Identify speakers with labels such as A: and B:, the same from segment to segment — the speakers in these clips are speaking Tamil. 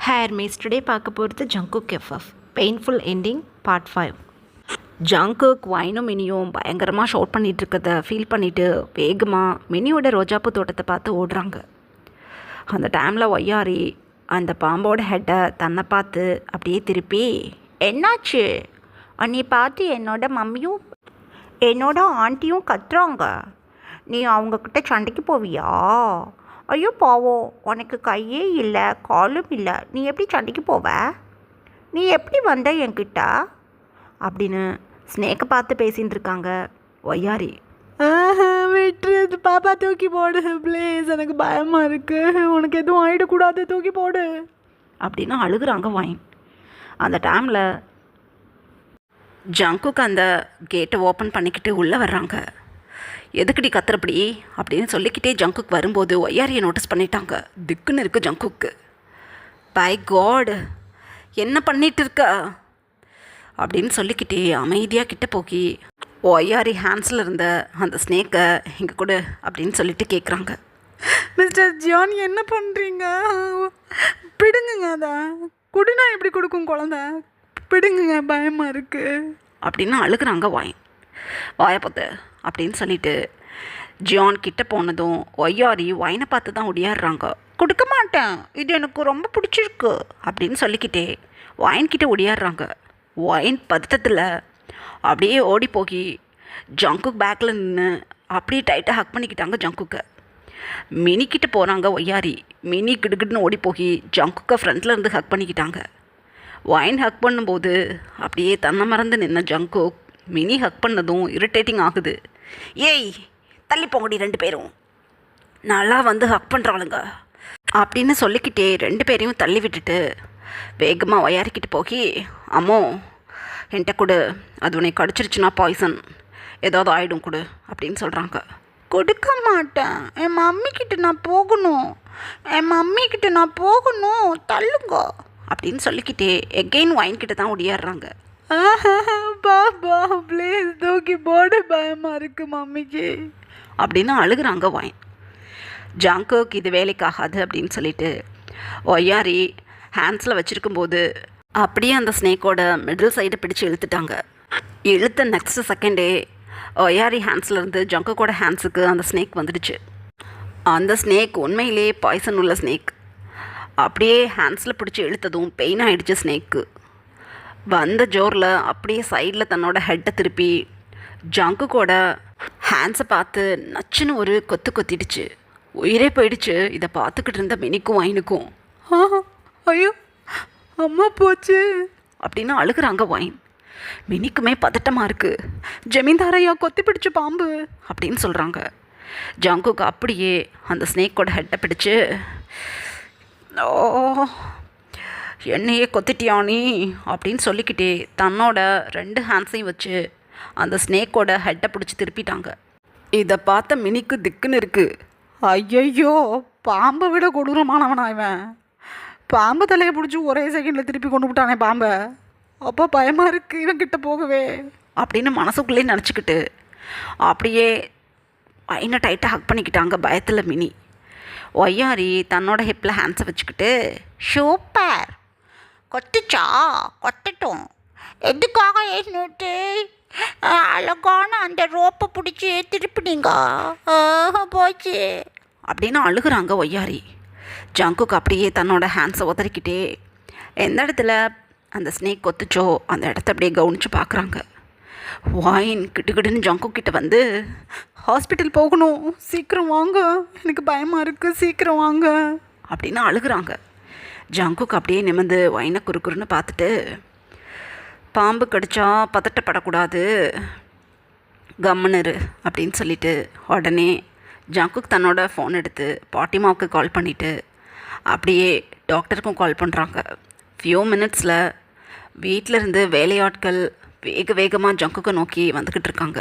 A: ஹேர் மேஸ் டுடே பார்க்க போகிறது Jungkook FF painful ending part 5. Jungkook வைனும் மினியும் பயங்கரமாக ஷவுட் பண்ணிகிட்டு இருக்கிறத ஃபீல் பண்ணிவிட்டு வேகமாக மினியோட ரோஜாப்பூ தோட்டத்தை பார்த்து ஓடுறாங்க. அந்த டைமில் ஒய்யாரி அந்த பாம்போட ஹெட்டை தன்னை பார்த்து அப்படியே திருப்பி, என்னாச்சு அன்னி பார்த்து என்னோட மம்மியும் என்னோட ஆண்டியும் கத்துறாங்க, நீ அவங்கக்கிட்ட சண்டைக்கு போவியா? ஐயோ பாவம், உனக்கு கையே இல்லை காலும் இல்லை, நீ எப்படி சண்டைக்கு போவ? நீ எப்படி வந்த என்கிட்ட அப்படின்னு ஸ்னேக்கை பார்த்து பேசின்னு இருக்காங்க ஒய்யாரி.
B: விட்டுறது பாப்பா, தூக்கி போடு ப்ளீஸ், எனக்கு பயமாக இருக்குது, உனக்கு எதுவும் ஆகிடக்கூடாது, தூக்கி போடு
A: அப்படின்னு அழுகுறாங்க வைன். அந்த டைமில் ஜங்குக்கு அந்த கேட்டை ஓப்பன் பண்ணிக்கிட்டு உள்ளே வர்றாங்க. எதுக்குடி கத்துறப்படி அப்படின்னு சொல்லிக்கிட்டே ஜங்குக்கு வரும்போது ஒய்யாரியை நோட்டீஸ் பண்ணிட்டாங்க. திக்குன்னு இருக்குது ஜங்குக்கு. பை காட், என்ன பண்ணிட்டு இருக்க அப்படின்னு சொல்லிக்கிட்டே அமைதியாக கிட்ட போக்கி ஒய்யாரி ஹேண்ட்ஸில் இருந்த அந்த ஸ்னேக்கை இங்கே கொடு அப்படின்னு சொல்லிட்டு கேட்குறாங்க.
B: மிஸ்டர் ஜான், என்ன பண்ணுறீங்க? பிடுங்குங்க, அதான் குடினா எப்படி கொடுக்கும் குழந்த, பிடுங்குங்க, பயமாக இருக்குது
A: அப்படின்னு அழுகுறாங்க வாயின். வாயப்பத்து அப்படின்னு சொல்லிட்டு ஜியான் கிட்ட போனதும் ஒய்யாரி ஒயினை பார்த்து தான் ஒடியாடுறாங்க. கொடுக்க மாட்டேன், இது எனக்கு ரொம்ப பிடிச்சிருக்கு அப்படின்னு சொல்லிக்கிட்டே ஒயின்கிட்ட ஒடியாடுறாங்க. ஒயின் பதட்டத்தில் அப்படியே ஓடி போகி ஜங்குக் பேக்கில் நின்று அப்படியே டைட்டாக ஹக் பண்ணிக்கிட்டாங்க ஜங்குக்கை. மினிக்கிட்ட போகிறாங்க ஒய்யாரி. மினி கிடுகிடுன்னு ஓடி போய் ஜங்குக்கை ஃப்ரண்ட்டில் இருந்து ஹக் பண்ணிக்கிட்டாங்க. ஒயின் ஹக் பண்ணும்போது அப்படியே தன்னை மறந்து நின்ன ஜங்குக் மினி ஹக் பண்ணதும் இரிட்டேட்டிங் ஆகுது. ஏய் தள்ளி போங்கடி ரெண்டு பேரும், நல்லா வந்து ஹக் பண்ணுறாளுங்க அப்படின்னு சொல்லிக்கிட்டே ரெண்டு பேரையும் தள்ளி விட்டுட்டு வேகமாக ஒய்யாரிக்கிட்டு போகி, அம்மோ என்கிட்ட கொடு, அது உன்னை கடிச்சிருச்சுன்னா பாய்சன் ஏதாவது ஆகிடும் கொடு அப்படின்னு சொல்கிறாங்க.
B: கொடுக்க மாட்டேன், என் மம்மிக்கிட்ட நான் போகணும், என் மம்மிக்கிட்ட நான் போகணும், தள்ளுங்க
A: அப்படின்னு சொல்லிக்கிட்டே எகெயின் ஒயின்கிட்ட தான் ஒடியாடுறாங்க.
B: பாபா ப்ளீஸ் தூக்கி போடு, பயமாக இருக்குது மம்மிக்கு
A: அப்படின்னு அழுகுறாங்க ஒயின். ஜங்குக் இது வேலைக்காகாது அப்படின்னு சொல்லிட்டு ஒய்யாரி ஹேண்ட்ஸில் வச்சுருக்கும்போது அப்படியே அந்த ஸ்னேக்கோட மிடில் சைடை பிடிச்சி இழுத்துட்டாங்க. இழுத்த நெக்ஸ்ட் செகண்டே ஒய்யாரி ஹேண்ட்ஸ்லேருந்து ஜங்குக்கோட ஹேண்ட்ஸுக்கு அந்த ஸ்னேக் வந்துடுச்சு. அந்த ஸ்னேக் உண்மையிலே பாய்சன் உள்ள ஸ்னேக். அப்படியே ஹேண்ட்ஸில் பிடிச்சி இழுத்ததும் பெயின் ஆகிடுச்சு ஸ்னேக்கு. வந்த ஜோரில் அப்படியே சைடில் தன்னோட ஹெட்டை திருப்பி ஜங்குக்கோட ஹேண்ட்ஸை பார்த்து நச்சுன்னு ஒரு கொத்து கொத்திடுச்சு. உயிரே போயிடுச்சு. இதை பார்த்துக்கிட்டு இருந்த மினிக்கும் வைனுக்கும்.
B: ஐயோ அம்மா போச்சு
A: அப்படின்னு அழுகுறாங்க வைன். மினிக்குமே பதட்டமாக இருக்குது. ஜமீன்தாரையா கொத்தி பிடிச்ச பாம்பு அப்படின்னு சொல்கிறாங்க. ஜங்குக்கு அப்படியே அந்த ஸ்னேக்கோட ஹெட்டை பிடிச்சு, ஓ என்னையே கொத்திட்டியா நீ அப்படின்னு சொல்லிக்கிட்டே தன்னோட ரெண்டு ஹேண்ட்ஸையும் வச்சு அந்த ஸ்னேக்கோட ஹெட்டை பிடிச்சி திருப்பிட்டாங்க. இதை பார்த்த மினிக்கு திக்குன்னு இருக்குது.
B: ஐயையோ, பாம்பை விட கொடூரமானவனா இவன், பாம்பு தலையை பிடிச்சி ஒரே செகண்டில் திருப்பி கொண்டு விட்டானே பாம்பை, அப்போ பயமாக இருக்குது இவன் கிட்ட போகவே
A: அப்படின்னு மனசுக்குள்ளே நினச்சிக்கிட்டு அப்படியே வைனை டைட்டாக ஹக் பண்ணிக்கிட்டாங்க பயத்தில் மினி. ஒய்யாரி தன்னோட ஹிப்பில் ஹேண்ட்ஸை வச்சுக்கிட்டு,
B: சூப்பர், கொத்துச்சா கொத்தட்டும், எதுக்காக ஏறிட்டு அழகான அந்த ரோப்பை பிடிச்சி திருப்பினீங்க, போச்சு
A: அப்படின்னு அழுகுறாங்க ஒய்யாரி. ஜங்குக்கு அப்படியே தன்னோட ஹேண்ட்ஸை உதறிக்கிட்டே எந்த இடத்துல அந்த ஸ்னேக் கொத்துச்சோ அந்த இடத்த அப்படியே கவனித்து பார்க்குறாங்க. வாயின் கிட்டுக்கிட்டுன்னு ஜங்குக் கிட்ட வந்து,
B: ஹாஸ்பிட்டல் போகணும், சீக்கிரம் வாங்க, எனக்கு பயமாக இருக்குது, சீக்கிரம் வாங்க
A: அப்படின்னு அழுகுறாங்க. ஜங்குக்கு அப்படியே நிமிர்ந்து வைனை குறுக்குறுன்னு பார்த்துட்டு, பாம்பு கடிச்சா பதட்டப்படக்கூடாது, கம்முனரு அப்படின்னு சொல்லிட்டு உடனே ஜங்குக் தன்னோட ஃபோன் எடுத்து பாட்டிமாவுக்கு கால் பண்ணிவிட்டு அப்படியே டாக்டருக்கும் கால் பண்ணுறாங்க. ஃபியூ மினிட்ஸில் வீட்டிலேருந்து வேலையாட்கள் வேகமாக ஜங்குக்கை நோக்கி வந்துக்கிட்டு இருக்காங்க.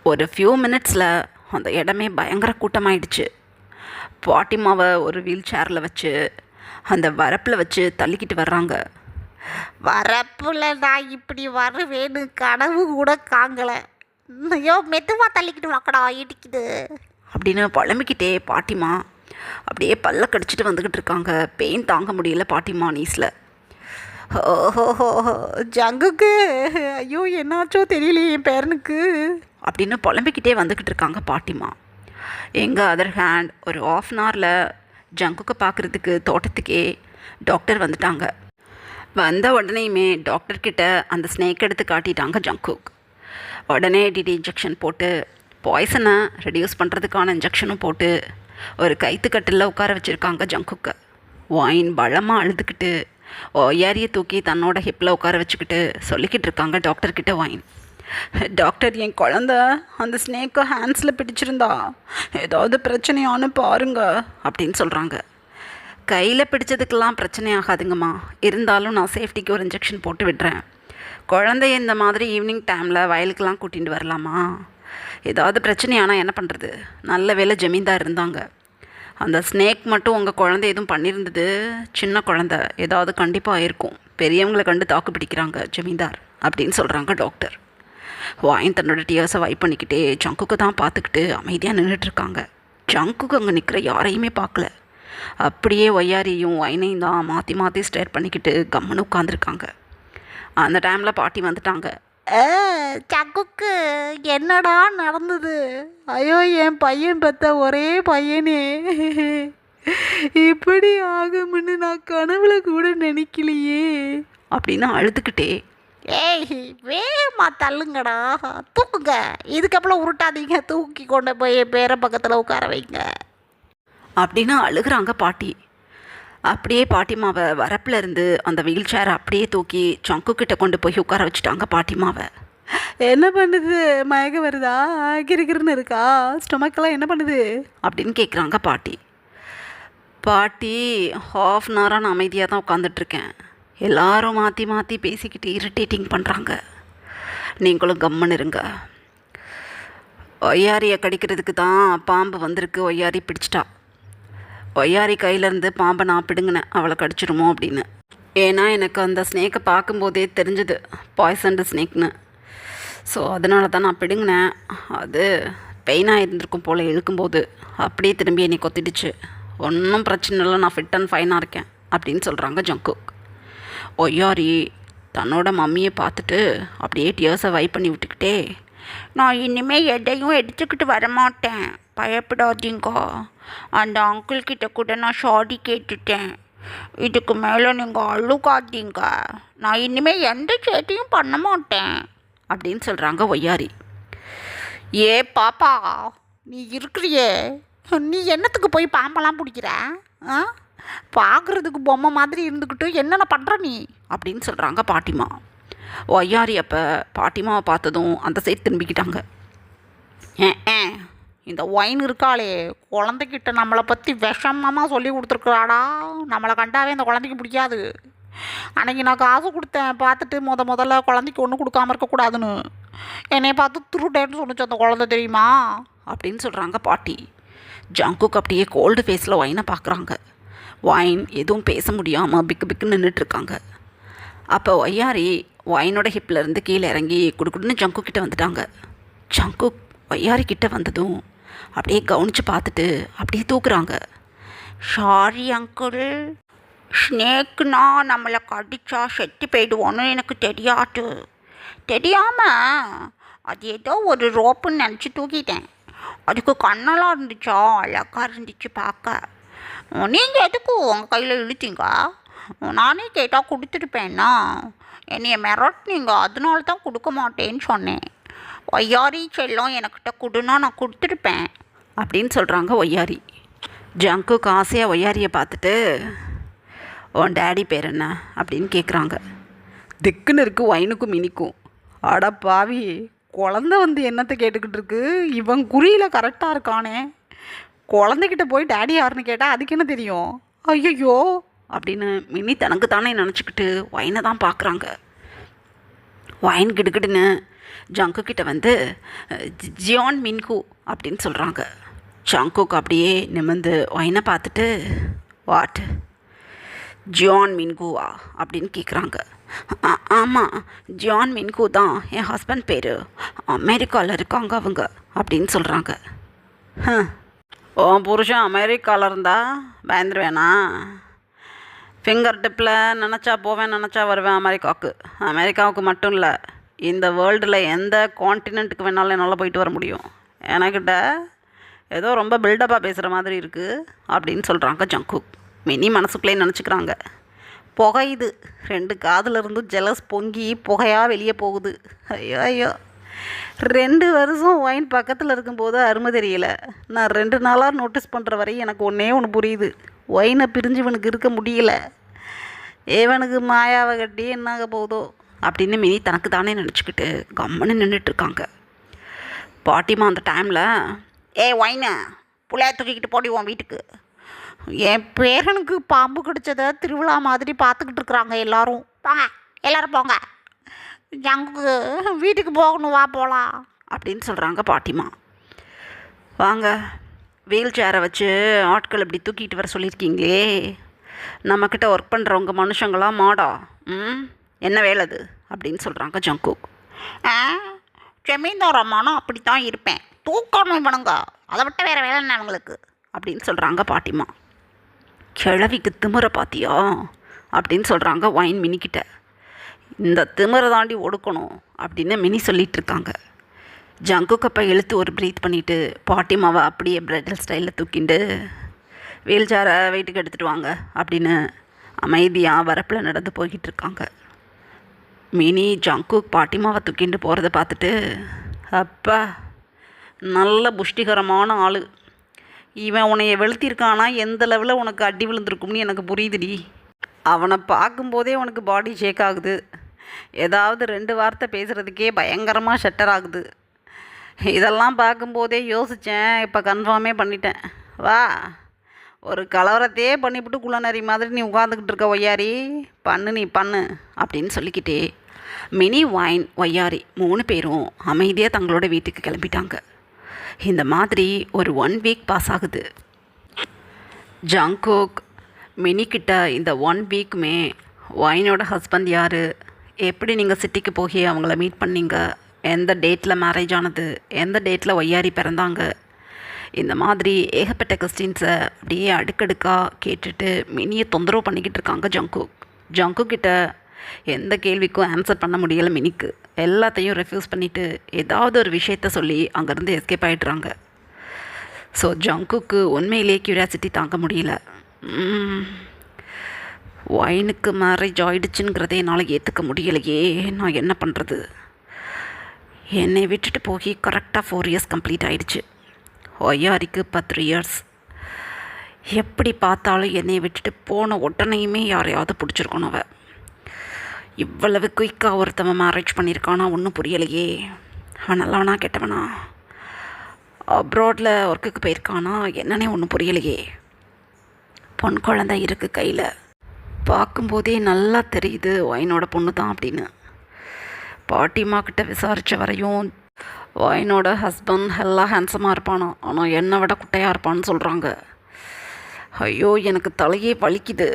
A: ஒரு ஃபியூ மினிட்ஸில் அந்த இடமே பயங்கர கூட்டமாயிடுச்சு. பாட்டிமாவை ஒரு வீல் சேரில் வச்சு அந்த வரப்பில் வச்சு தள்ளிக்கிட்டு வர்றாங்க.
B: வரப்பில் நான் இப்படி வருவேன்னு கனவு கூட காங்கலை, ஐயோ மெதுவாக தள்ளிக்கிட்டு வாக்கடா இடிக்குது
A: அப்படின்னு புலம்பிக்கிட்டே பாட்டிமா அப்படியே பல்ல கடிச்சிட்டு வந்துக்கிட்டு இருக்காங்க. பெயின் தாங்க முடியல பாட்டிமா நீஸில்.
B: ஓஹோஹோ, ஜங்குக்கு ஐயோ என்னாச்சோ தெரியலையே என் பேரனுக்கு
A: அப்படின்னு புலம்பிக்கிட்டே வந்துக்கிட்டு இருக்காங்க பாட்டிமா. எங்கள் அதர் ஹேண்ட் ஒரு ஆஃப் அன் ஹவரில் ஜங்குக்கு பார்க்குறதுக்கு தோட்டத்துக்கே டாக்டர் வந்துட்டாங்க. வந்த உடனேயுமே டாக்டர்கிட்ட அந்த ஸ்னேக் எடுத்து காட்டிட்டாங்க ஜங்குக். உடனே டிடி இன்ஜெக்ஷன் போட்டு பாய்சனை ரெடியூஸ் பண்ணுறதுக்கான இன்ஜெக்ஷனும் போட்டு ஒரு கைத்துக்கட்டில் உட்கார வச்சுருக்காங்க ஜங்குக்கை. ஒயின் பலமாக அழுதுகிட்டு ஒய்யாரியை தூக்கி தன்னோட ஹிப்பில் உட்கார வச்சுக்கிட்டு சொல்லிக்கிட்டு இருக்காங்க டாக்டர்கிட்ட ஒயின். டாக்டர், என் குழந்த அந்த ஸ்னேக்கை ஹேண்ட்ஸில் பிடிச்சிருந்தா ஏதாவது பிரச்சனையானு பாருங்க அப்படின்னு சொல்கிறாங்க. கையில் பிடிச்சதுக்கெல்லாம் பிரச்சனை ஆகாதுங்கம்மா, இருந்தாலும் நான் சேஃப்டிக்கு ஒரு இன்ஜெக்ஷன் போட்டு விடுறேன். குழந்தைய இந்த மாதிரி ஈவினிங் டைமில் வயலுக்கெல்லாம் கூட்டிகிட்டு வரலாமா? ஏதாவது பிரச்சனையானால் என்ன பண்ணுறது? நல்ல வேளை ஜமீன்தார் இருந்தாங்க. அந்த ஸ்னேக் மட்டும் உங்கள் குழந்தை எதுவும் பண்ணியிருந்தது, சின்ன குழந்தை ஏதாவது கண்டிப்பாக ஆயிருக்கும். பெரியவங்களை கண்டு தாக்கு பிடிக்கிறாங்க ஜமீன்தார் அப்படின்னு சொல்கிறாங்க டாக்டர். வாயின் தன்னோட டியர்ஸை வைப் பண்ணிக்கிட்டே ஜங்குக்கு தான் பார்த்துக்கிட்டு அமைதியாக நின்றுட்டுருக்காங்க. ஜங்குக்கு அங்கே நிற்கிற யாரையுமே பார்க்கல. அப்படியே ஒய்யாரியும் வைனையும் தான் மாற்றி மாற்றி ஸ்டேர் பண்ணிக்கிட்டு கம்முன்னு உட்காந்துருக்காங்க. அந்த டைமில் பாட்டி வந்துட்டாங்க.
B: ஜங்குக்கு என்னடா நடந்தது? ஐயோ என் பையன் பெத்த ஒரே பையனே, இப்படி ஆகும்னு நான் கனவுல கூட நினைக்கலையே
A: அப்படின்னு அழுதுகிட்டே,
B: ஏய் வேமா தள்ளுங்கடா, தூக்குங்க, இதுக்கப்புறம் உருட்டாதீங்க, தூக்கி கொண்டு போய் பேர பக்கத்தில் உட்கார வைங்க
A: அப்படின்னு அழுகிறாங்க பாட்டி. அப்படியே பாட்டிமாவை வரப்பில் இருந்து அந்த வீல் சேரை அப்படியே தூக்கி ஜங்குக்கிட்ட கொண்டு போய் உட்கார வச்சுட்டாங்க பாட்டிமாவை.
B: என்ன பண்ணுது? மயக்க வருதா? கிறுகிறுன்னு இருக்கா? ஸ்டொமக்கெல்லாம் என்ன பண்ணுது
A: அப்படின்னு கேட்குறாங்க பாட்டி. பாட்டி, ஹாஃப் அன் ஹவராக நான் அமைதியாக தான் உட்காந்துட்ருக்கேன். எல்லாரும் மாற்றி மாற்றி பேசிக்கிட்டு இரிட்டேட்டிங் பண்ணுறாங்க. நீங்களும் கம்முன்னு இருங்க. ஒய்யாரியை கடிக்கிறதுக்கு தான் பாம்பு வந்திருக்கு, ஒய்யாரி பிடிச்சிட்டா. ஒய்யாரி கையிலேருந்து பாம்பை நான் பிடுங்கினேன், அவளை கடிச்சிருமோ அப்படின்னு. ஏன்னா எனக்கு அந்த ஸ்னேக்கை பார்க்கும்போதே தெரிஞ்சுது பாய்சன்டு ஸ்னேக்னு. ஸோ அதனால தான் நான் பிடுங்கினேன். அது பெயினாக இருந்திருக்கும் போல் இழுக்கும்போது அப்படியே திரும்பி என்னை கொத்திடுச்சு. ஒன்றும் பிரச்சனை இல்லை, நான் ஃபிட் அண்ட் ஃபைனாக இருக்கேன் அப்படின்னு சொல்கிறாங்க ஜங்குக். ஒய்யாரி தன்னோட மம்மியை பார்த்துட்டு அப்படியே டியர்ஸை வைப் பண்ணி விட்டுக்கிட்டே,
B: நான் இனிமேல் எதையும் எடுத்துக்கிட்டு வரமாட்டேன், பயப்படாதீங்க. அந்த அங்கிள்கிட்ட கூட நான் சாரி கேட்டுட்டேன். இதுக்கு மேலே நீங்கள் அழுகாதீங்க. நான் இனிமேல் எந்த சேட்டையும் பண்ண மாட்டேன்
A: அப்படின்னு சொல்கிறாங்க ஒய்யாரி.
B: ஏ பாப்பா, நீ இருக்கிறியே, நீ என்னத்துக்கு போய் பாம்பெல்லாம் பிடிக்கிற? பார்க்குறதுக்கு பொம்மை மாதிரி இருந்துக்கிட்டு என்னென்ன பண்ணுற நீ
A: அப்படின்னு சொல்கிறாங்க பாட்டிமா. ஒய்யாரி அப்போ பாட்டிமாவை பார்த்ததும் அந்த சைடு திரும்பிக்கிட்டாங்க.
B: இந்த ஒயின் இருக்காளே, குழந்தைகிட்ட நம்மளை பற்றி விஷமமாக சொல்லி கொடுத்துருக்குறாடா. நம்மளை கண்டாவே இந்த குழந்தைக்கு பிடிக்காது. அன்றைக்கி நான் காசு கொடுத்தேன், பார்த்துட்டு முதல்ல குழந்தைக்கு ஒன்றும் கொடுக்காம இருக்கக்கூடாதுன்னு என்னை பார்த்து திருட்டேன்னு சொன்னிச்சு அந்த குழந்தை, தெரியுமா
A: அப்படின்னு சொல்கிறாங்க பாட்டி. ஜங்குக்கு அப்படியே கோல்டு ஃபேஸில் ஒயினை பார்க்குறாங்க. ஒயின் எதுவும் பேச முடியாமல் பிக்கு பிக்குன்னு நின்றுட்டுருக்காங்க. அப்போ ஒய்யாரி ஒயினோட ஹிப்பில் இருந்து கீழே இறங்கி குடுக்குடுன்னு ஜங்கு கிட்டே வந்துட்டாங்க. ஜங்கு ஒய்யாரி கிட்டே வந்ததும் அப்படியே கவனித்து பார்த்துட்டு அப்படியே தூக்குறாங்க.
B: சாரி அங்கிள், ஸ்னேக்குனா நம்மளை கடிச்சா செத்து போயிடுவோன்னு எனக்கு தெரியாமல் அது ஏதோ ஒரு ரோப்புன்னு நினச்சி தூக்கிட்டேன். அதுக்கு கண்ணெல்லாம் இருந்துச்சா, அழகாக இருந்துச்சு பார்க்க. நீங்கள் எதுக்கு உங்கள் கையில் இழுத்தீங்க? நானே கேட்டால் கொடுத்துருப்பேன்னா. என்னைய மிரட்டினீங்க, அதனால தான் கொடுக்க மாட்டேன்னு சொன்னேன். ஒய்யாரி செல்லம் எனக்கிட்ட கொடுன்னா நான் கொடுத்துருப்பேன்
A: அப்படின்னு சொல்கிறாங்க ஒய்யாரி. ஜங்கு ஆசையாக ஒய்யாரியை பார்த்துட்டு, உன் டேடி பேர் என்ன அப்படின்னு கேட்குறாங்க. திக்குன்னு இருக்குது ஒயினுக்கும் மினிக்கும்.
B: அட பாவி, குழந்த வந்து என்னத்தை கேட்டுக்கிட்டு இருக்கு? இவன் குறியில் கரெக்டாக இருக்கானே. குழந்தைகிட்ட போய் டேடி யாருன்னு கேட்டால் அதுக்கு என்ன தெரியும்? ஐயோ
A: அப்படின்னு மினி தனக்கு தானே நினச்சிக்கிட்டு ஒயினை தான் பார்க்குறாங்க. ஒயின் கிடுக்கிடுன்னு ஜங்கு கிட்ட வந்து ஜியான் மின்ஹூ அப்படின்னு சொல்கிறாங்க. ஜங்குக்கு அப்படியே நிமிர்ந்து ஒயினை பார்த்துட்டு, வாட், ஜியான் மின்ஹூவா அப்படின்னு கேட்குறாங்க. ஆமாம், ஜியான் மின்ஹூ தான் என் ஹஸ்பண்ட் பேர், அமெரிக்காவில் இருக்காங்க அவங்க அப்படின்னு சொல்கிறாங்க. உன் புருஷன் அமெரிக்காவில் இருந்தா பயந்துருவேனா? ஃபிங்கர் டிப்பில் நினச்சா போவேன், நினச்சா வருவேன் அமெரிக்காவுக்கு. அமெரிக்காவுக்கு மட்டும் இல்லை, இந்த வேர்ல்டில் எந்த காண்டினென்ட்டுக்கு வேணாலும் என்னால் போயிட்டு வர முடியும். என்கிட்ட ஏதோ ரொம்ப பில்டப்பாக பேசுகிற மாதிரி இருக்குது அப்படின்னு சொல்கிறாங்க ஜங்குக். மினி மனசுக்குள்ளே நினச்சிக்கிறாங்க, புகையுது, 2 காதுல இருந்தும் ஜெலஸ் பொங்கி புகையாக வெளியே போகுது. ஐயோ ஐயோ, 2 வருஷம் ஒயின் பக்கத்தில் இருக்கும்போது அருமை தெரியல. நான் 2 நாளாக நோட்டீஸ் பண்ணுற வரையும் எனக்கு ஒன்றே ஒன்று புரியுது, ஒயினை பிரிஞ்சவனுக்கு இருக்க முடியல. ஏவனுக்கு மாயாவை கட்டி என்னாக போகுதோ அப்படின்னு மினி தனக்கு தானே நினச்சிக்கிட்டு கம்மனு நின்றுட்டுருக்காங்க. பாட்டிமா அந்த டைமில்,
B: ஒயினு புள்ளைய தூக்கிக்கிட்டு போடி உன் வீட்டுக்கு. என் பேரனுக்கு பாம்பு கடிச்சதை திருவிழா மாதிரி பார்த்துக்கிட்டு இருக்கிறாங்க எல்லாரும். போங்க, எல்லாரும் போங்க, ஜங்குக்கு வீட்டுக்கு போகணும், வா போகலாம்
A: அப்படின்னு சொல்கிறாங்க பாட்டிமா. வாங்க, வீல் சேரை வச்சு ஆட்கள் இப்படி தூக்கிட்டு வர சொல்லியிருக்கீங்களே, நம்மக்கிட்ட ஒர்க் பண்ணுறவங்க மனுஷங்களாம் மாடா? என்ன வேலை அது அப்படின்னு சொல்கிறாங்க ஜங்குக்.
B: ஜமீன்தார் அம்மானும் அப்படி தான் இருப்பேன், தூக்கணும் இவனுங்க, அதை விட்ட வேறு வேலை என்ன அவங்களுக்கு
A: அப்படின்னு சொல்கிறாங்க பாட்டிமா. கிழவிக்கு திமிரை பாத்தியா அப்படின்னு சொல்கிறாங்க ஒயின் மினிக்கிட்ட. இந்த திமிரை தாண்டி ஒடுக்கணும் அப்படின்னு மினி சொல்லிகிட்டு இருக்காங்க. ஜங்குக் அப்போ இழுத்து ஒரு ப்ரீத் பண்ணிவிட்டு பாட்டிமாவை அப்படியே பிரைடல் ஸ்டைலில் தூக்கிண்டு வீல் சேரை வீட்டுக்கு எடுத்துகிட்டு வாங்க அப்படின்னு அமைதியாக வரப்பில் நடந்து போய்கிட்டு இருக்காங்க. மினி ஜங்குக் பாட்டிமாவை தூக்கிண்டு போகிறத பார்த்துட்டு, அப்பா நல்ல புஷ்டிகரமான ஆள், இவன் உன்னைய வெளுத்திருக்கானா எந்த லெவலில் உனக்கு அடி விழுந்திருக்கும்னு எனக்கு புரியுதுடி. அவனை பார்க்கும்போதே உனக்கு பாடி ஷேக் ஆகுது, ஏதாவது 2 வார்த்தை பேசுகிறதுக்கே பயங்கரமாக ஷட்டர் ஆகுது. இதெல்லாம் பார்க்கும்போதே யோசித்தேன், இப்போ கன்ஃபார்மே பண்ணிட்டேன். வா, ஒரு கலவரத்தையே பண்ணிவிட்டு குள்ளநரி மாதிரி நீ உட்காந்துக்கிட்டு இருக்க ஒய்யாரி, நீ பண்ணு அப்படின்னு சொல்லிக்கிட்டே மினி, ஒயின், ஒய்யாரி 3 பேரும் அமைதியாக தங்களோட வீட்டுக்கு கிளம்பிட்டாங்க. இந்த மாதிரி ஒரு 1 வீக் பாஸ் ஆகுது. ஜங்குக் மினிக்கிட்ட இந்த 1 வீக்குமே ஒயினோட ஹஸ்பண்ட் யார், எப்படி நீங்கள் சிட்டிக்கு போய் அவங்கள மீட் பண்ணீங்க, எந்த டேட்டில் மேரேஜ் ஆனது, எந்த டேட்டில் ஒய்யாரி பிறந்தாங்க, இந்த மாதிரி ஏகப்பட்ட கொஸ்டின்ஸை அப்படியே அடுக்கடுக்காக கேட்டுட்டு மினியை தொந்தரவு பண்ணிக்கிட்டு இருக்காங்க ஜங்குக். ஜங்குக்கிட்ட எந்த கேள்விக்கும் ஆன்சர் பண்ண முடியலை மினிக்கு. எல்லாத்தையும் ரெஃப்யூஸ் பண்ணிவிட்டு ஏதாவது ஒரு விஷயத்த சொல்லி அங்கேருந்து எஸ்கேப் ஆகிடுறாங்க. ஸோ ஜங்குக்கு உண்மையிலேயே க்யூரியாசிட்டி தாங்க முடியல. ஒயினுக்கு மேரேஜ் ஆயிடுச்சுங்கிறதே என்னால் ஏற்றுக்க முடியலையே, நான் என்ன பண்ணுறது? என்னை விட்டுட்டு போய் கரெக்டாக 4 இயர்ஸ் கம்ப்ளீட் ஆகிடுச்சு. ஒய்யாரிக்கு இப்போ 3 இயர்ஸ். எப்படி பார்த்தாலும் என்னை விட்டுட்டு போன உடனேயுமே யாரையாவது பிடிச்சிருக்கணும். அவள் இவ்வளவு குயிக்காக ஒருத்தவன் மேரேஜ் பண்ணியிருக்கானா ஒன்றும் புரியலையே. நல்லவனா கெட்டவனா, அப்ராடில் ஒர்க்குக்கு போயிருக்கானா என்னன்னே ஒன்றும் புரியலையே. பொன் குழந்தை இருக்குது கையில், பார்க்கும்போதே நல்லா தெரியுது ஒயினோட பொண்ணு தான் அப்படின்னு. பாட்டிமா கிட்ட விசாரித்த வரையும் ஒயினோட ஹஸ்பண்ட் எல்லாம் ஹேண்ட்ஸமாக இருப்பானோ, ஆனால் என்னை விட குட்டையாக இருப்பான்னு சொல்கிறாங்க. ஐயோ, எனக்கு தலையே வலிக்குது.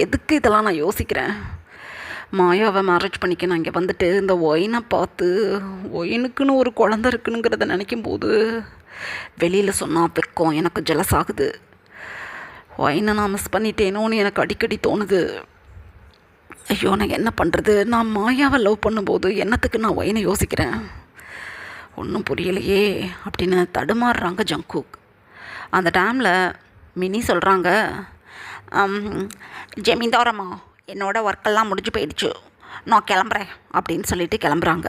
A: எதுக்கு இதெல்லாம் நான் யோசிக்கிறேன்? மாயாவை மேரேஜ் பண்ணிக்க நான் இங்கே வந்துட்டு இந்த ஒயினை பார்த்து ஒயினுக்குன்னு ஒரு குழந்தை இருக்குனுங்கிறத நினைக்கும் போது வெளியில் சொன்னால் வெக்கம் எனக்கு ஜெலஸ் ஆகுது. ஒயினை நான் மிஸ் பண்ணிட்டேனோன்னு எனக்கு அடிக்கடி தோணுது. ஐயோ, நான் என்ன பண்ணுறது? நான் மாயாவை லவ் பண்ணும்போது என்னத்துக்கு நான் ஒயினை யோசிக்கிறேன்? ஒன்றும் புரியலையே அப்படின்னு தடுமாறுறாங்க ஜங்குக். அந்த டைமில் மினி சொல்கிறாங்க,
B: ஜமீன்தாரம்மா என்னோடய ஒர்க்கெல்லாம் முடிஞ்சு போயிடுச்சு, நான் கிளம்புறேன் அப்படின்னு சொல்லிட்டு கிளம்புறாங்க.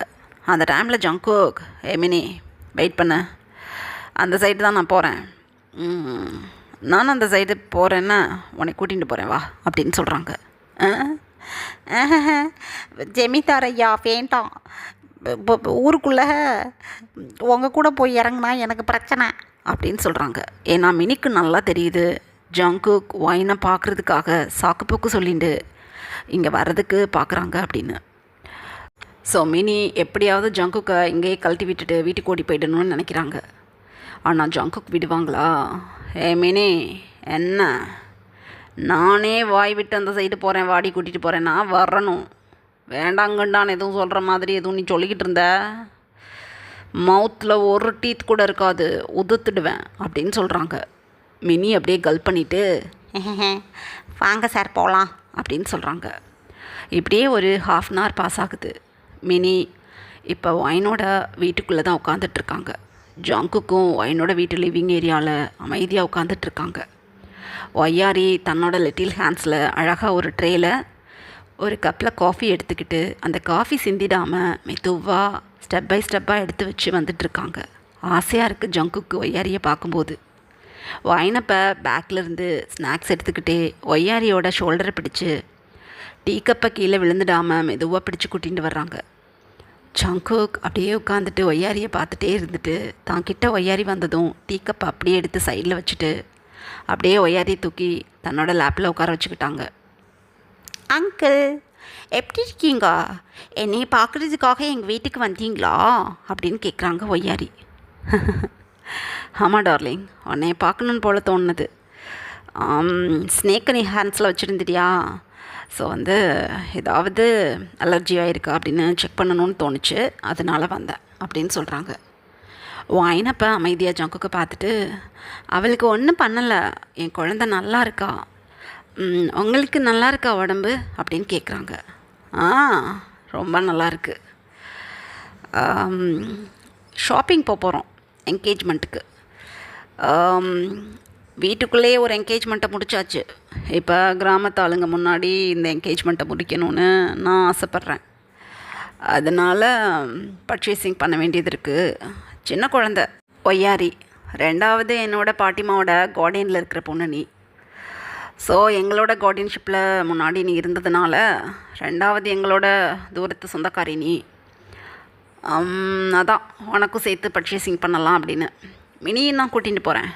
A: அந்த டைமில் ஜங்குக், மினி வெயிட் பண்ண, அந்த சைடு தான் நான் போகிறேன், நானும் அந்த சைடு போகிறேன்னா உன்னை கூட்டிகிட்டு போகிறேன் வா அப்படின்னு சொல்கிறாங்க.
B: ஜமீன்தார் ஐயா வேண்டாம், ஊருக்குள்ளே உங்கள் கூட போய் இறங்குனா எனக்கு பிரச்சனை
A: அப்படின்னு சொல்கிறாங்க. ஏன்னா மினிக்கு நல்லா தெரியுது ஜங்குக் ஒயினை பார்க்குறதுக்காக சாக்குப்போக்கு சொல்லிட்டு இங்கே வர்றதுக்கு பார்க்குறாங்க அப்படின்னு. ஸோ மினி எப்படியாவது ஜங்குக்கை இங்கேயே கழட்டி விட்டுட்டு வீட்டுக்கு ஓடி போயிடணும்னு நினைக்கிறாங்க. ஆனால் ஜங்குக் விடுவாங்களா? மினி என்ன, நானே வாய் விட்டு அந்த சைடு போகிறேன், வாடி கூட்டிகிட்டு போகிறேன்னா வரணும், வேண்டாங்கண்டான்னு எதுவும் சொல்கிற மாதிரி எதுவும் நீ சொல்லிக்கிட்டு இருந்த மவுத்தில் ஒரு டீத் கூட இருக்காது, உதுத்துடுவேன் அப்படின்னு சொல்கிறாங்க. மினி அப்படியே கல் பண்ணிவிட்டு
B: வாங்க சார் போகலாம்
A: அப்படின்னு சொல்கிறாங்க. இப்படியே ஒரு ½ அன் ஹவர் பாஸ் ஆகுது. மினி இப்போ ஒயினோட வீட்டுக்குள்ளே தான் உட்காந்துட்ருக்காங்க. ஜங்குக்கும் ஒயினோட வீட்டு லிவிங் ஏரியாவில் அமைதியாக உட்காந்துட்ருக்காங்க. ஒய்யாரி தன்னோட லிட்டில் ஹேண்ட்ஸில் அழகாக ஒரு ட்ரேயில் ஒரு கப்பில் காஃபி எடுத்துக்கிட்டு அந்த காஃபி சிந்திடாமல் மெதுவாக ஸ்டெப் பை ஸ்டெப்பாக எடுத்து வச்சு வந்துட்டுருக்காங்க. ஆசையாக இருக்குது ஜங்குக்கு ஒய்யாரியை பார்க்கும்போது. ஒயினப்போ பேக்கிலேருந்து ஸ்நாக்ஸ் எடுத்துக்கிட்டே ஒய்யாரியோட ஷோல்டரை பிடிச்சி டீ கப்பை கீழே விழுந்துடாமல் மெதுவாக பிடிச்சி கூட்டிகிட்டு வர்றாங்க. ஜங்குக் அப்படியே உட்காந்துட்டு ஒய்யாரியை பார்த்துட்டே இருந்துட்டு தான் கிட்ட ஒய்யாரி வந்ததும் டீ கப்பை அப்படியே எடுத்து சைடில் வச்சுட்டு அப்படியே ஒய்யாரியை தூக்கி தன்னோட லேப்பில் உட்கார வச்சுக்கிட்டாங்க.
B: அங்கிள் எப்படி இருக்கீங்க? என்னை பார்க்குறதுக்காக எங்கள் வீட்டுக்கு வந்தீங்களா
A: அப்படின்னு கேட்குறாங்க ஒய்யாரி. ஆமாம் டார்லிங், உன்னை பார்க்கணுன்னு போல தோணுது. ஸ்னேக்கை நீ ஹேண்ட்ஸில் வச்சுருந்துட்டியா, ஸோ ஏதாவது அலர்ஜி ஆகிருக்கா அப்படின்னு செக் பண்ணணும்னு தோணுச்சு, அதனால் வந்தேன் அப்படின்னு சொல்கிறாங்க. ஒயினப்போ அமைதியாக ஜங்குக்கு பார்த்துட்டு அவளுக்கு ஒன்றும் பண்ணலை, என் குழந்த நல்லா இருக்கா, உங்களுக்கு நல்லா இருக்கா உடம்பு அப்படின்னு கேட்குறாங்க. ரொம்ப நல்லா இருக்கு. ஷாப்பிங் போகிறோம் என்கேஜ்மெண்ட்டுக்கு. வீட்டுக்குள்ளேயே ஒரு என்கேஜ்மெண்ட்டை முடிச்சாச்சு. இப்போ கிராமத்து ஆளுங்க முன்னாடி இந்த என்கேஜ்மெண்ட்டை முடிக்கணும்னு நான் ஆசைப்பட்றேன். அதனால் பர்ச்சேசிங் பண்ண வேண்டியது இருக்குது. சின்ன குழந்த ஒய்யாரி, 2வது என்னோட பாட்டிமாவோட கார்டியனில் இருக்கிற பொண்ணு நீ. ஸோ எங்களோட கார்டியன்ஷிப்பில் முன்னாடி நீ இருந்ததுனால 2வது எங்களோட தூரத்து சொந்தக்காரி நீ. அதான் உனக்கும் சேர்த்து பர்ச்சேசிங் பண்ணலாம் அப்படின்னு மினியும் நான் கூட்டிகிட்டு போகிறேன்.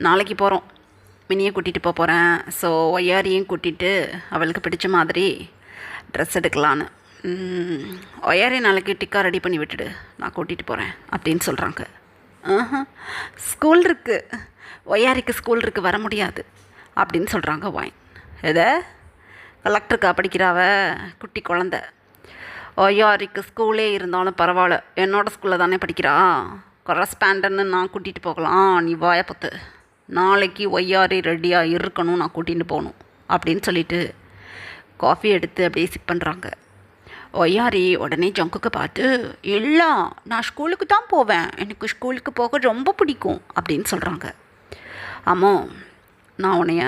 A: நாளைக்கு போகிறோம், மினியை கூட்டிகிட்டு போகிறேன். ஸோ ஒய்யாரியும் கூட்டிகிட்டு அவளுக்கு பிடிச்ச மாதிரி ட்ரெஸ் எடுக்கலான்னு. ஒய்யாரி நாளைக்கு டிக்கா ரெடி பண்ணி விட்டுடு, நான் கூட்டிகிட்டு போகிறேன் அப்படின்னு சொல்கிறாங்க. ஸ்கூல் இருக்குது, ஒய்யாரிக்கு ஸ்கூல் இருக்குது, வர முடியாது அப்படின்னு சொல்கிறாங்க ஒயின். எதை கலெக்டருக்கா படிக்கிறாவ, குட்டி குழந்த. ஒய்யாரிக்கு ஸ்கூலே இருந்தாலும் பரவாயில்ல, என்னோடய ஸ்கூலில் தானே படிக்கிறா, கரஸ்பாண்டன்னு நான் கூட்டிகிட்டு போகலாம், நீ வாயை பத்து. நாளைக்கு ஒய்யாரி ரெடியாக இருக்கணும், நான் கூட்டிகிட்டு போகணும் அப்படின்னு சொல்லிட்டு காஃபி எடுத்து அப்படியே சிப் பண்ணுறாங்க. ஒய்யாரி உடனே ஜங்குக்கு பார்த்து, இல்லை நான் ஸ்கூலுக்கு தான் போவேன், எனக்கு ஸ்கூலுக்கு போக ரொம்ப பிடிக்கும் அப்படின்னு சொல்கிறாங்க. ஆமோ, நான் உன்னைய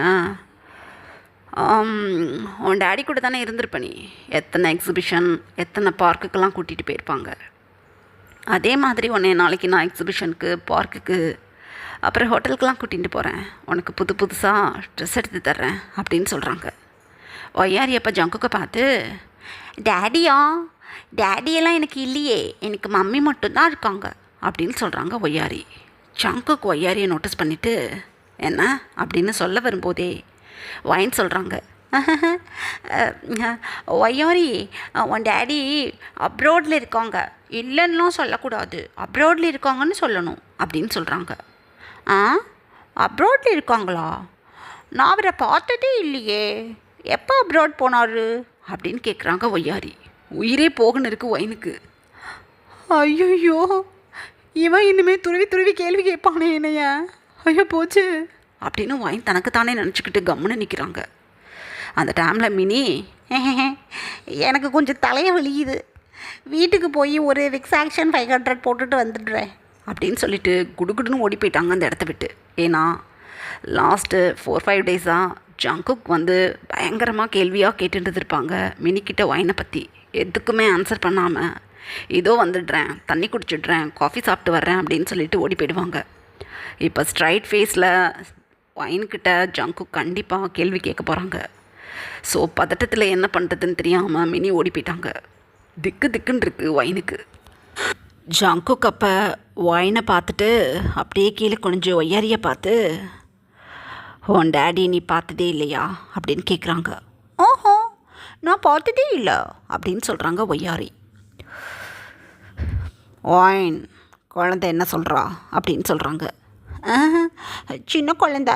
A: உன் டேடி கூட தானே இருந்திருப்ப, நீ எத்தனை எக்ஸிபிஷன் எத்தனை பார்க்குக்கெல்லாம் கூட்டிகிட்டு போயிருப்பாங்க. அதே மாதிரி உன்னை நாளைக்கு நான் எக்ஸிபிஷனுக்கு, பார்க்குக்கு, அப்புறம் ஹோட்டலுக்கெலாம் கூட்டிகிட்டு போகிறேன், உனக்கு புதுசாக ட்ரெஸ் எடுத்து தர்றேன் அப்படின்னு சொல்கிறாங்க. ஒய்யாரி அப்போ ஜங்குக்கு பார்த்து, டேடியெல்லாம் எனக்கு இல்லையே, எனக்கு மம்மி மட்டும்தான் இருக்காங்க அப்படின்னு சொல்கிறாங்க ஒய்யாரி. ஜங்குக்கு ஒய்யாரியை நோட்டீஸ் பண்ணிவிட்டு என்ன அப்படின்னு சொல்ல வரும்போதே ஒயின் சொல்கிறாங்க, ஒய்யாரி உன் டேடி அப்ராடில் இருக்காங்க, இல்லைன்னுலாம் சொல்லக்கூடாது, அப்ராடில் இருக்காங்கன்னு சொல்லணும் அப்படின்னு சொல்கிறாங்க. அப்ராடில் இருக்காங்களா? நான் அவரை பார்த்ததே இல்லையே, எப்போ அப்ராட் போனார் அப்படின்னு கேட்குறாங்க ஒய்யாரி. உயிரே போகணும் இருக்குது ஒயினுக்கு. ஐயோ, இவன் இனிமேல் துருவி கேள்வி கேட்பானே என்னைய, ஐயோ போச்சு அப்படின்னு ஒயின் தனக்குத்தானே நினச்சிக்கிட்டு கம்முன்னு நிற்கிறாங்க. அந்த டைமில் மினி, எனக்கு கொஞ்சம் தலையை வலிக்குது, வீட்டுக்கு போய் ஒரு விக்ஸ் ஆக்ஷன் 500 போட்டுட்டு வந்துடுறேன் அப்படின்னு சொல்லிட்டு குடுகுடுன்னு ஓடி போயிட்டாங்க அந்த இடத்த விட்டு. ஏன்னா லாஸ்ட்டு 4-5 டேஸாக ஜங்குக் பயங்கரமாக கேள்வியாக கேட்டுட்டு இருப்பாங்க மினிக்கிட்ட ஒயினை பற்றி. எதுக்குமே ஆன்சர் பண்ணாமல் இதோ வந்துடுறேன், தண்ணி குடிச்சிடுறேன், காஃபி சாப்பிட்டு வர்றேன் அப்படின்னு சொல்லிட்டு ஓடி போயிடுவாங்க. இப்போ ஸ்ட்ரைட் ஃபேஸில் ஒயின்கிட்ட ஜங்குக் கண்டிப்பாக கேள்வி கேட்க போகிறாங்க. ஸோ பதட்டத்தில் என்ன பண்ணுறதுன்னு தெரியாமல் மினி ஓடி போயிட்டாங்க. திக்குன்னு இருக்குது ஒயினுக்கு. ஜங்குக் அப்போ ஒயினை பார்த்துட்டு அப்படியே கீழே குனிஞ்சு ஒய்யாரியை பார்த்து, உன் டேடி நீ பார்த்ததே இல்லையா அப்படின்னு கேட்குறாங்க. ஓஹோ, நான் பார்த்ததே இல்லை அப்படின்னு சொல்கிறாங்க ஒய்யாரி. ஒயின், குழந்தை என்ன சொல்கிறா அப்படின்னு சொல்கிறாங்க.
B: சின்ன குழந்த,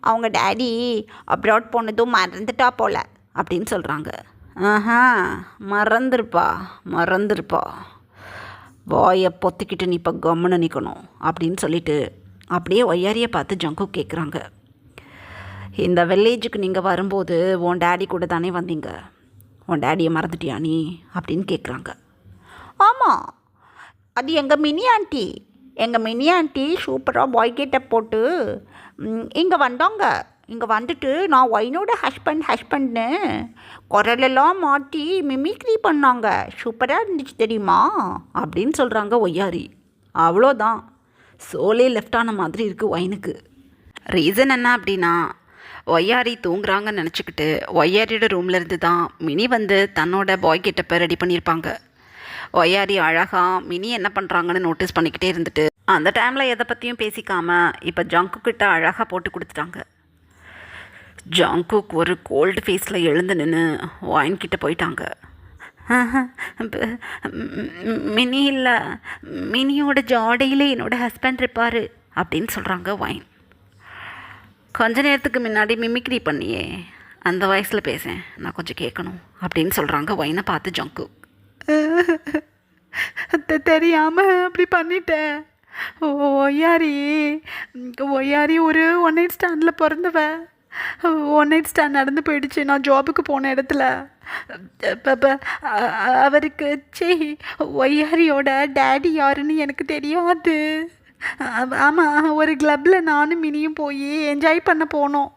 B: அவங்க டேடி அப்ராட் போனதும் மறந்துட்டா போல அப்படின்னு சொல்கிறாங்க.
A: மறந்துருப்பா. வாயை பொத்திக்கிட்டு நீ இப்போ கம்முன்னு நிற்கணும் அப்படின்னு சொல்லிட்டு அப்படியே ஒய்யாரியை பார்த்து ஜங்கு கேட்குறாங்க. இந்த வில்லேஜுக்கு நீங்கள் வரும்போது உன் டேடி கூட தானே வந்தீங்க, உன் டேடியை மறந்துட்டியா நீ அப்படின்னு கேட்குறாங்க.
B: ஆமாம், அது எங்கள் மினி ஆண்டி. எங்கள் மினி ஆண்டி சூப்பராக பாய் கெட்டப் போட்டு இங்கே வந்தாங்க. இங்கே வந்துட்டு நான் ஒயினோட ஹஸ்பண்ட்னு குரலெல்லாம் மாற்றி மிமிக்ரி பண்ணாங்க. சூப்பராக இருந்துச்சு தெரியுமா
A: அப்படின்னு சொல்கிறாங்க ஒய்யாரி. அவ்வளோதான், சோலே லெஃப்ட் ஆன மாதிரி இருக்குது ஒயினுக்கு. ரீசன் என்ன அப்படின்னா, ஒய்யாரி தூங்குறாங்கன்னு நினச்சிக்கிட்டு ஒய்யாரியோட ரூம்லேருந்து தான் மினி வந்து தன்னோட பாய் கெட்டப்பை ரெடி பண்ணியிருப்பாங்க. ஒய்யாரி அழகாக மினி என்ன பண்ணுறாங்கன்னு நோட்டீஸ் பண்ணிக்கிட்டே இருந்துட்டு அந்த டைமில் எதை பற்றியும் பேசிக்காமல் இப்போ ஜங்கு கிட்ட அழகாக போட்டு கொடுத்துட்டாங்க. ஜங்குக் ஒரு கோல்டு ஃபேஸில் எழுந்து நின்று ஒயின் கிட்ட போயிட்டாங்க. மினி இல்லை, மினியோட ஜாடையில் என்னோட ஹஸ்பண்ட் இருப்பார் அப்படின்னு சொல்கிறாங்க ஒயின். கொஞ்ச நேரத்துக்கு முன்னாடி மிமிக்ரி பண்ணியே அந்த வயசில் பேசேன், நான் கொஞ்சம் கேட்கணும் அப்படின்னு சொல்கிறாங்க ஒயினை பார்த்து ஜங்கு. தெரியாமல் அப்படி பண்ணிட்டேன். ஒய்யாரி ஒரு ஒன் நைட் ஸ்டாண்டில் பிறந்தவ. ஒன் நைட் ஸ்டாண்ட் நடந்து போயிடுச்சு நான் ஜாபுக்கு போன இடத்துல. அவருக்கு ஒய்யாரியோட டேடி யாருன்னு எனக்கு தெரியாது. ஆமாம், ஒரு கிளப்பில் நானும் மினியும் போய் என்ஜாய் பண்ண போனோம்.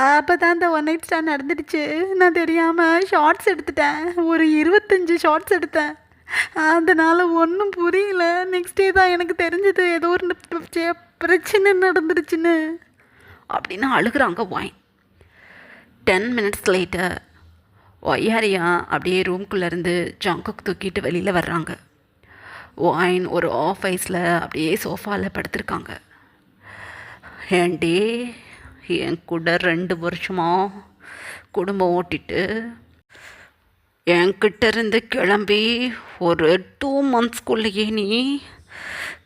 A: அப்போ தான் அந்த ஒன் நைட் ஸ்டாண்ட் நடந்துடுச்சு. நான் தெரியாமல் ஷார்ட்ஸ் எடுத்துட்டேன், ஒரு 25 ஷார்ட்ஸ் எடுத்தேன். அதனால் ஒன்றும் புரியல. நெக்ஸ்ட் டே தான் எனக்கு தெரிஞ்சது ஏதோ ஒரு பிரச்சனை நடந்துடுச்சுன்னு அப்படின்னு அழுகுறாங்க ஒயின். 10 minutes லேட்டர் ஒய்யாரியா அப்படியே ரூம்குள்ளேருந்து ஜங்குக் தூக்கிட்டு வெளியில் வர்றாங்க. ஒயின் ஒரு ஆஃப் ஐஸில் அப்படியே சோஃபாவில் படுத்திருக்காங்க. ஏன்டி என் கூட 2 வருஷமாக குடும்பம் ஓட்டிட்டு என்கிட்ட இருந்து கிளம்பி ஒரு 2 monthsக்குள்ளேயே நீ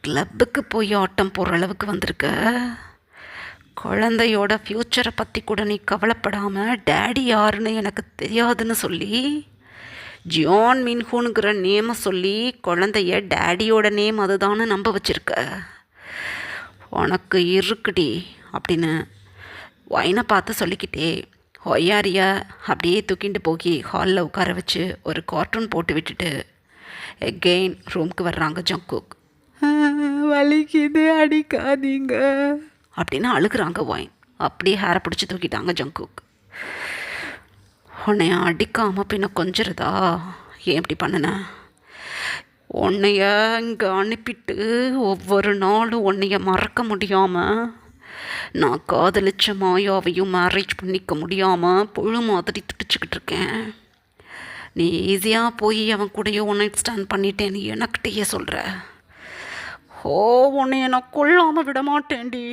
A: கிளப்புக்கு போய் ஆட்டம் போகிற அளவுக்கு வந்திருக்க. குழந்தையோட ஃப்யூச்சரை பற்றி கூட நீ கவலைப்படாமல் டேடி யாருன்னு எனக்கு தெரியாதுன்னு சொல்லி ஜியான் மின்ஹூனுங்கிற நேமை சொல்லி குழந்தைய டேடியோட நேம் அதுதான்னு நம்ப வச்சுருக்க. உனக்கு இருக்குடி அப்படின்னு ஒயினை பார்த்து சொல்லிக்கிட்டே ஒய்யாரியை அப்படியே தூக்கிட்டு போய் ஹாலில் உட்கார வச்சு ஒரு கார்ட்டூன் போட்டு விட்டுட்டு எகெயின் ரூமுக்கு வர்றாங்க ஜங்குக். வலிக்குது, அடிக்காதீங்க அப்படின்னு அழுகுறாங்க ஒயின். அப்படியே ஹேரை பிடிச்சி தூக்கிட்டாங்க ஜங்குக். உன்னைய அடிக்காமல் பின்ன கொஞ்சிருதா, ஏன் இப்படி பண்ணின? உன்னைய இங்கே அனுப்பிட்டு ஒவ்வொரு நாளும் உன்னைய மறக்க முடியாமல், நான் காதலிச்ச மாயாவையும் மேரேஜ் பண்ணிக்க முடியாமல் புழு மாதிரி துடிச்சிக்கிட்டு இருக்கேன். நீ ஈஸியாக போய் அவன் கூடயே ஒன் நைட் ஸ்டாண்ட் பண்ணிட்டேன்னு எனக்கிட்டேயே சொல்கிற. ஓ, உன்னைய நான் கொள்ளாமல் விட மாட்டேன்டி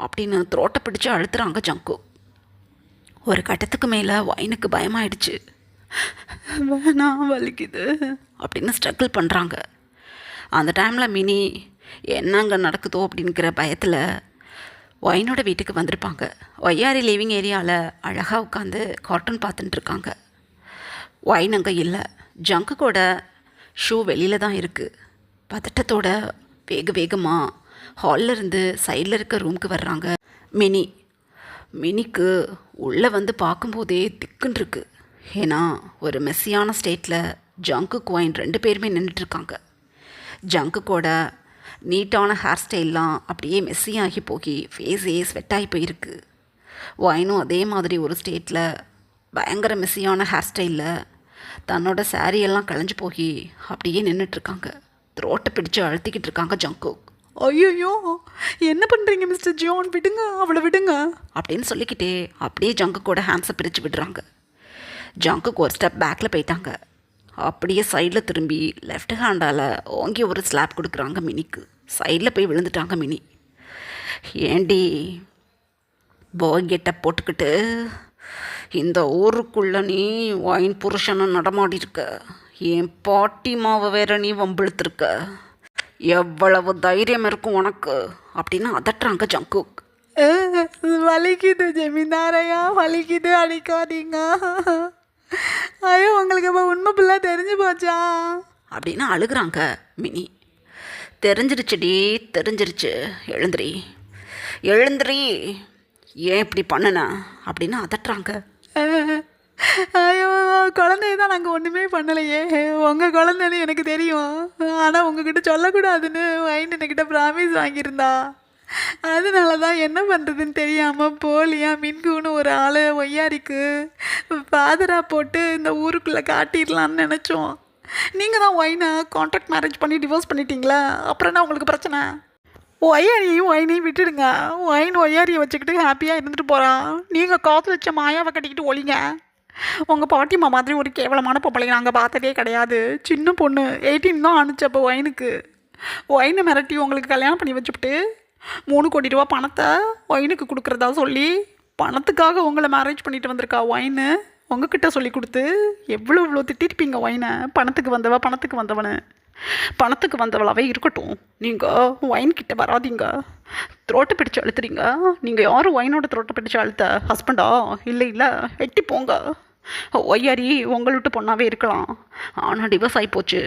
A: அப்படின்னு த்ரோட்டை பிடிச்சி அழுத்துறாங்க ஜங்கு. ஒரு கட்டத்துக்கு மேலே ஒயினுக்கு பயமாயிடுச்சு. வேணாம், வலிக்குது அப்படின்னு ஸ்ட்ரகிள் பண்ணுறாங்க. அந்த டைமில் மினி என்னங்க நடக்குதோ அப்படிங்கிற பயத்தில் ஒயினோட வீட்டுக்கு வந்திருப்பாங்க. ஒய்யாரி லிவிங் ஏரியாவில் அழகாக உட்காந்து கார்ட்டூன் பார்த்துட்டு இருக்காங்க. ஒயின் அங்கே இல்லை. ஜங்குக்கோட ஷூ வெளியில் தான் இருக்குது. பதட்டத்தோட வேகமாக ஹாலில் இருந்து சைடில் இருக்க ரூமுக்கு வர்றாங்க மினிக்கு உள்ளே வந்து பார்க்கும்போதே திக்குன்னு இருக்கு. ஏன்னா ஒரு மெஸ்ஸியான ஸ்டேட்டில் ஜங்குக் ஒயின் 2 பேருமே நின்றுட்டுருக்காங்க. ஜங்குக்கோட நீட்டான ஹேர் ஸ்டைல்லாம் அப்படியே மெஸ்ஸியாகி போய் ஃபேஸே ஸ்வெட்டாகி போயிருக்கு. ஒயினும் அதே மாதிரி ஒரு ஸ்டேட்டில் பயங்கர மெஸ்ஸியான ஹேர் ஸ்டைலில் தன்னோட சாரியெல்லாம் களைஞ்சு போய் அப்படியே நின்றுட்டுருக்காங்க. த்ரோட்டை பிடிச்சு அழுத்திக்கிட்டு இருக்காங்க ஜங்குக். ஐயோ, என்ன பண்ணுறீங்க மிஸ்டர் ஜியான், விடுங்க, அவளை விடுங்க அப்படின்னு சொல்லிக்கிட்டே அப்படியே ஜங்குக்கோட ஹேண்ட்ஸை பிரித்து விடுறாங்க. ஜங்குக்கு ஒரு ஸ்டெப் பேக்கில் போயிட்டாங்க. அப்படியே சைடில் திரும்பி லெஃப்ட் ஹேண்டால் ஓங்கி ஒரு ஸ்லாப் கொடுக்குறாங்க மினிக்கு. சைடில் போய் விழுந்துட்டாங்க மினி. ஏண்டி பாய் கெட்டப் போட்டுக்கிட்டு இந்த ஊருக்குள்ளே நீ ஒயின் புருஷனை நடமாடிருக்க, என் பாட்டி மாவை வேற நீ வம்பிழுத்துருக்க, எவ்வளவு தைரியம் இருக்கும் உனக்கு அப்படின்னு அதட்டுறாங்க ஜங்குக். வலிக்குது ஜமீன்தாரையா, வலிக்குது, அடிக்காதீங்க. ஐயோ, உங்களுக்கு இப்போ உண்மை பிள்ளை தெரிஞ்சு போச்சா அப்படின்னு அழுகுறாங்க மினி. தெரிஞ்சிருச்சுடி, தெரிஞ்சிருச்சு. எழுந்திரி, எழுந்திரி. ஏன் இப்படி பண்ணுன அப்படின்னு அதட்டுறாங்க.
C: ஐயோ, குழந்தைய தான் நாங்கள் ஒன்றுமே பண்ணலையே. உங்கள் குழந்தைன்னு எனக்கு தெரியும். ஆனால் உங்ககிட்ட சொல்லக்கூடாதுன்னு வைன் என்கிட்ட ப்ராமிஸ் வாங்கியிருந்தா. அதனால தான் என்ன பண்ணுறதுன்னு தெரியாமல் போலியா மின்குன்னு ஒரு ஆளை ஒய்யாரிக்கு ஃபாதராக போட்டு இந்த ஊருக்குள்ளே காட்டிடலான்னு நினச்சோம். நீங்கள் தான் ஒயினை கான்ட்ராக்ட் மேரேஜ் பண்ணி டிவோர்ஸ் பண்ணிட்டீங்களா? அப்புறம் என்ன உங்களுக்கு பிரச்சனை? ஒய்யாரியையும் ஒயினையும் விட்டுடுங்க. ஒயின் ஒய்யாரியை வச்சுக்கிட்டு ஹாப்பியாக இருந்துட்டு போகிறான். நீங்கள் காற்று வச்ச மாயாவை கட்டிக்கிட்டு ஒழிங்க. உங்கள் பாட்டிம்மா மாதிரி ஒரு கேவலமான பொம்பளை நாங்கள் பார்த்ததே கிடையாது. சின்ன பொண்ணு 18 தான் ஆணுச்சு அப்போ ஒயினுக்கு. ஒயினை மிரட்டி உங்களுக்கு கல்யாணம் பண்ணி வச்சுட்டு 3 கோடி ரூபா பணத்தை ஒயினுக்கு கொடுக்குறதா சொல்லி பணத்துக்காக உங்களை மேரேஜ் பண்ணிட்டு வந்திருக்கா ஒயின்னு. உங்ககிட்ட சொல்லி கொடுத்து எவ்வளோ திட்டிருப்பீங்க ஒயினை. பணத்துக்கு வந்தவ, பணத்துக்கு வந்தவனு. பணத்துக்கு வந்தவளாவே இருக்கட்டும். நீங்கள் ஒயின் கிட்ட வராதிங்க. த்ரோட்டை பிடிச்சு அழுத்துறீங்க. நீங்கள் யாரும் ஒயினோட த்ரோட்டை பிடிச்சு அழுத்த ஹஸ்பண்டா? இல்லை இல்லை, எட்டி போங்க. ஒய்யாரி உங்களை விட்டு பொண்ணாவே இருக்கலாம். ஆனால் டிவோர்ஸ் ஆகிப்போச்சு.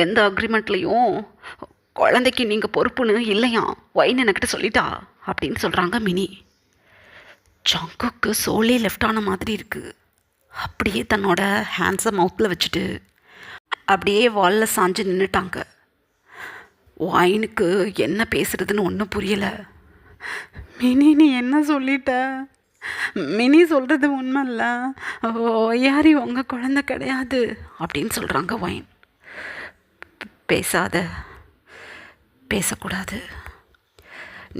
C: எந்த அக்ரிமெண்ட்லேயும் குழந்தைக்கு நீங்கள் பொறுப்புன்னு இல்லையா? ஒயின் என்கிட்ட சொல்லிட்டா அப்படின்னு சொல்கிறாங்க மினி. ஜங்குக்கு சோலே லெஃப்ட் ஆன மாதிரி இருக்குது. அப்படியே தன்னோட ஹேண்ட்ஸை மவுத்தில் வச்சுட்டு அப்படியே வாலில் சாஞ்சு நின்றுட்டாங்க. ஒயினுக்கு என்ன பேசுறதுன்னு ஒன்றும் புரியலை. மினி, நீ என்ன சொல்லிட்ட? மினி சொல்கிறது உண்மை இல்லை. யாரி உங்கள் குழந்தை கிடையாது அப்படின்னு சொல்கிறாங்க ஒயின். பேசாத, பேசக்கூடாது,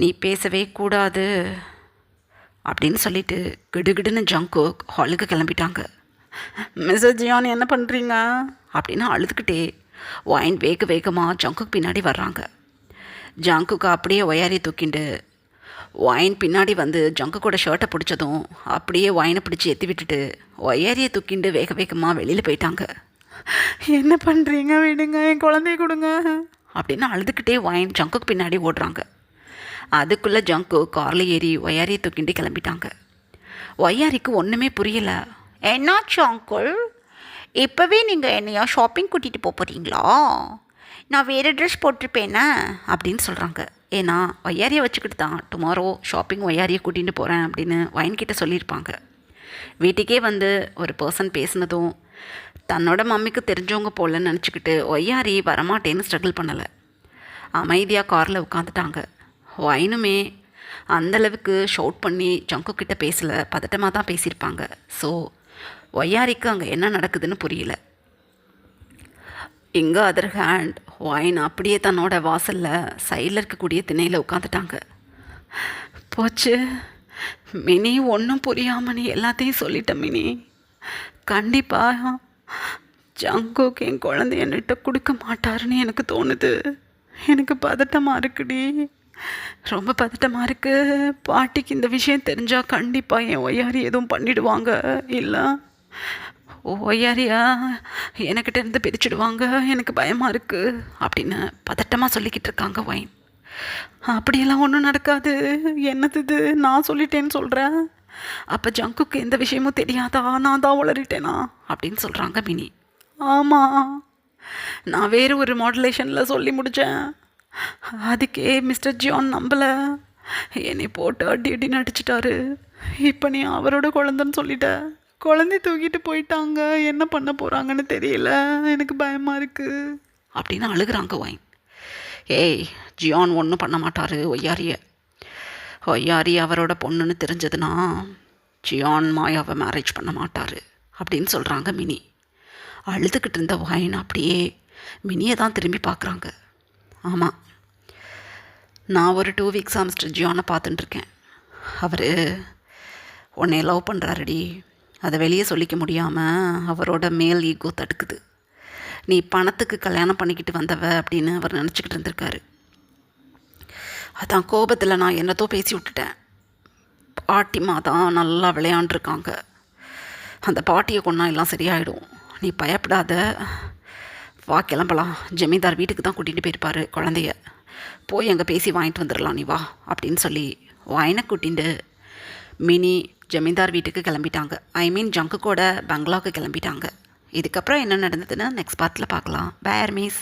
C: நீ பேசவே கூடாது அப்படின்னு சொல்லிட்டு கிடுகிடுன்னு ஜங்கு ஹாலுக்கு கிளம்பிட்டாங்க. மிஸ்ஸஸ் ஜியான் என்ன பண்ணுறீங்க அப்படின்னு அழுதுகிட்டே ஒயின் வேக வேகமாக ஜங்குக்கு பின்னாடி வர்றாங்க. ஜங்குக்கு அப்படியே ஒயாரி தூக்கிண்டு ஒயின் பின்னாடி வந்து ஜங்கு கூட ஷர்ட்டை பிடிச்சதும் அப்படியே ஒயினை பிடிச்சி எத்தி விட்டுட்டு ஒயாரியை தூக்கிண்டு வேக வேகமாக வெளியில் போயிட்டாங்க. என்ன பண்ணுறீங்க? விடுங்க, என் குழந்தைய கொடுங்க
A: அப்படின்னு அழுதுகிட்டே ஒயின் ஜங்குக்கு பின்னாடி ஓடுறாங்க. அதுக்குள்ளே ஜங்கு காரில் ஏறி ஒயாரியை தூக்கிண்டு கிளம்பிட்டாங்க. ஒயாரிக்கு ஒன்றுமே புரியலை.
B: என்னாச்சு அங்கிள்? இப்போவே நீங்கள் என்னையா ஷாப்பிங் கூட்டிகிட்டு போக போகிறீங்களா? நான் வேறு ட்ரெஸ் போட்டிருப்பேனே
A: அப்படின்னு சொல்கிறாங்க. ஏன்னா ஒய்யாரியை வச்சுக்கிட்டு தான் டுமாரோ ஷாப்பிங் ஒய்யாரியை கூட்டிகிட்டு போகிறேன் அப்படின்னு ஒயின்கிட்ட சொல்லியிருப்பாங்க. வீட்டுக்கே வந்து ஒரு பர்சன் பேசினதும் தன்னோட மம்மிக்கு தெரிஞ்சவங்க போலன்னு நினச்சிக்கிட்டு ஒய்யாரி வரமாட்டேன்னு ஸ்ட்ரகிள் பண்ணலை. அமைதியாக காரில் உட்காந்துட்டாங்க. ஒயினுமே அந்தளவுக்கு ஷவுட் பண்ணி ஜங்கு கிட்ட பேசலை, பதட்டமாக தான் பேசியிருப்பாங்க. ஸோ ஒய்யாரிக்கு அங்கே என்ன நடக்குதுன்னு புரியல. இங்கே அதர் ஹேண்ட் ஒயின் அப்படியே தன்னோட வாசலில் சைடில் இருக்கக்கூடிய திணையில் உட்காந்துட்டாங்க. போச்சு மினி, ஒன்றும் புரியாமல் நீ எல்லாத்தையும் சொல்லிட்ட மினி. கண்டிப்பாக ஜங்குக்கு என் குழந்தை என்கிட்ட கொடுக்க மாட்டாருன்னு எனக்கு தோணுது. எனக்கு பதட்டமாக இருக்குடி, ரொம்ப பதட்டமாக இருக்குது. பாட்டிக்கு இந்த விஷயம் தெரிஞ்சால் கண்டிப்பாக என் ஒய்யாரி எதுவும் பண்ணிடுவாங்க. இல்லை ஒய்யாரியா என்கிட்ட இருந்து பிரிச்சுடுவாங்க, எனக்கு பயமாக இருக்குது அப்படின்னு பதட்டமாக சொல்லிக்கிட்டு இருக்காங்க ஒயின். அப்படியெல்லாம் ஒன்றும் நடக்காது. என்னது இது, நான் சொல்லிட்டேன்னு சொல்கிறேன். அப்போ ஜங்குக்கு எந்த விஷயமும் தெரியாதா? நான் தான் உளறிட்டேனா அப்படின்னு சொல்கிறாங்க மினி. ஆமாம், நான் வேறு ஒரு மாடுலேஷனில் சொல்லி முடித்தேன். அதுக்கே மிஸ்டர் ஜியான் நம்பலை. என்னை போட்டு அடி அடி நடிச்சிட்டாரு. இப்போ நீ அவரோட குழந்தைன்னு சொல்லிட்ட. குழந்தை தூக்கிட்டு போயிட்டாங்க. என்ன பண்ண போகிறாங்கன்னு தெரியல, எனக்கு பயமாக இருக்குது அப்படின்னு அழுகிறாங்க ஒயின். ஏய், ஜியான் ஒன்றும் பண்ண மாட்டார் ஒய்யாரியை. ஒய்யாரி அவரோட பொண்ணுன்னு தெரிஞ்சதுன்னா ஜியான் மாயாவை மேரேஜ் பண்ண மாட்டார் அப்படின்னு சொல்கிறாங்க மினி. அழுதுகிட்டு இருந்த ஒயின் அப்படியே மினியை தான் திரும்பி பார்க்குறாங்க. ஆமாம், நான் ஒரு 2 வீக்ஸாக மிஸ்டர் ஜியானை பார்த்துட்டுருக்கேன். அவர் உன்னை லவ் பண்ணுறாருடி. அதை வெளியே சொல்லிக்க முடியாமல் அவரோட மேல் ஈகோ தடுக்குது. நீ பணத்துக்கு கல்யாணம் பண்ணிக்கிட்டு வந்தவ அப்படின்னு அவர் நினச்சிக்கிட்டு இருந்திருக்காரு. அதான் கோபத்தில் நான் என்னத்தோ பேசி விட்டுட்டேன். பாட்டிமா தான் நல்லா விளையாண்டுருக்காங்க. அந்த பாட்டியை கொண்டா எல்லாம் சரியாயிடும். நீ பயப்படாத, வா கிளம்பலாம். ஜமீன்தார் வீட்டுக்கு தான் கூட்டிகிட்டு போயிருப்பார் குழந்தைய. போய் அங்கே பேசி வாங்கிட்டு வந்துடலாம், நீ வா அப்படின்னு சொல்லி ஒயினை கூட்டிகிட்டு மினி ஜமீன்தார் வீட்டுக்கு கிளம்பிட்டாங்க. ஐ மீன் ஜங்கு கூட பங்களாவுக்கு கிளம்பிட்டாங்க. இதுக்கப்புறம் என்ன நடந்ததுன்னு நெக்ஸ்ட் பார்ட்டில் பார்க்கலாம். Bye armies.